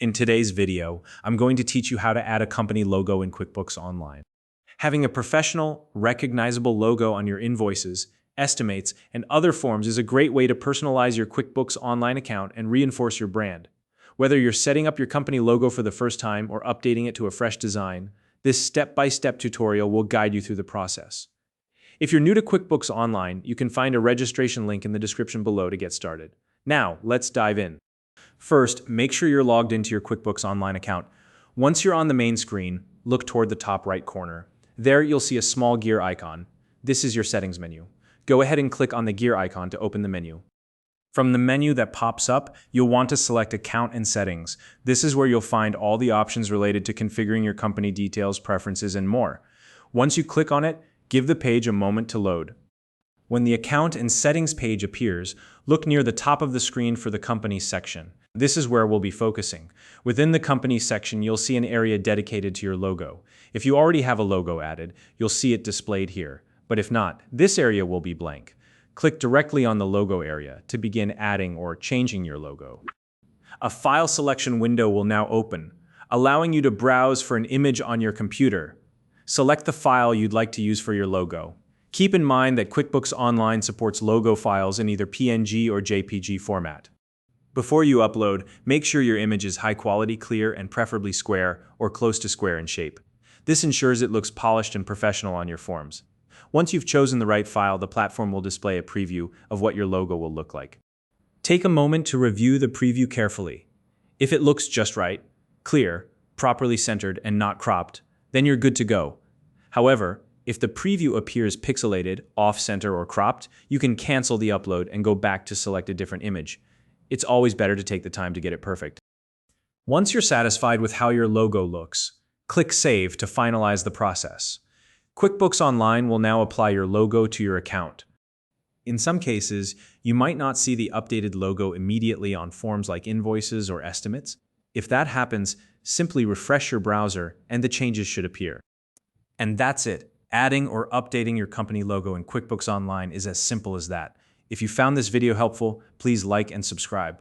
In today's video, I'm going to teach you how to add a company logo in QuickBooks Online. Having a professional, recognizable logo on your invoices, estimates, and other forms is a great way to personalize your QuickBooks Online account and reinforce your brand. Whether you're setting up your company logo for the first time or updating it to a fresh design, this step-by-step tutorial will guide you through the process. If you're new to QuickBooks Online, you can find a registration link in the description below to get started. Now, let's dive in. First, make sure you're logged into your QuickBooks Online account. Once you're on the main screen, look toward the top right corner. There, you'll see a small gear icon. This is your settings menu. Go ahead and click on the gear icon to open the menu. From the menu that pops up, you'll want to select Account and Settings. This is where you'll find all the options related to configuring your company details, preferences, and more. Once you click on it, give the page a moment to load. When the Account and Settings page appears, look near the top of the screen for the Company section. This is where we'll be focusing. Within the Company section, you'll see an area dedicated to your logo. If you already have a logo added, you'll see it displayed here. But if not, this area will be blank. Click directly on the logo area to begin adding or changing your logo. A file selection window will now open, allowing you to browse for an image on your computer. Select the file you'd like to use for your logo. Keep in mind that QuickBooks Online supports logo files in either PNG or JPG format. Before you upload, make sure your image is high quality, clear, and preferably square or close to square in shape. This ensures it looks polished and professional on your forms. Once you've chosen the right file, the platform will display a preview of what your logo will look like. Take a moment to review the preview carefully. If it looks just right, clear, properly centered, and not cropped, then you're good to go. However, if the preview appears pixelated, off-center, or cropped, you can cancel the upload and go back to select a different image. It's always better to take the time to get it perfect. Once you're satisfied with how your logo looks, click Save to finalize the process. QuickBooks Online will now apply your logo to your account. In some cases, you might not see the updated logo immediately on forms like invoices or estimates. If that happens, simply refresh your browser and the changes should appear. And that's it. Adding or updating your company logo in QuickBooks Online is as simple as that. If you found this video helpful, please like and subscribe.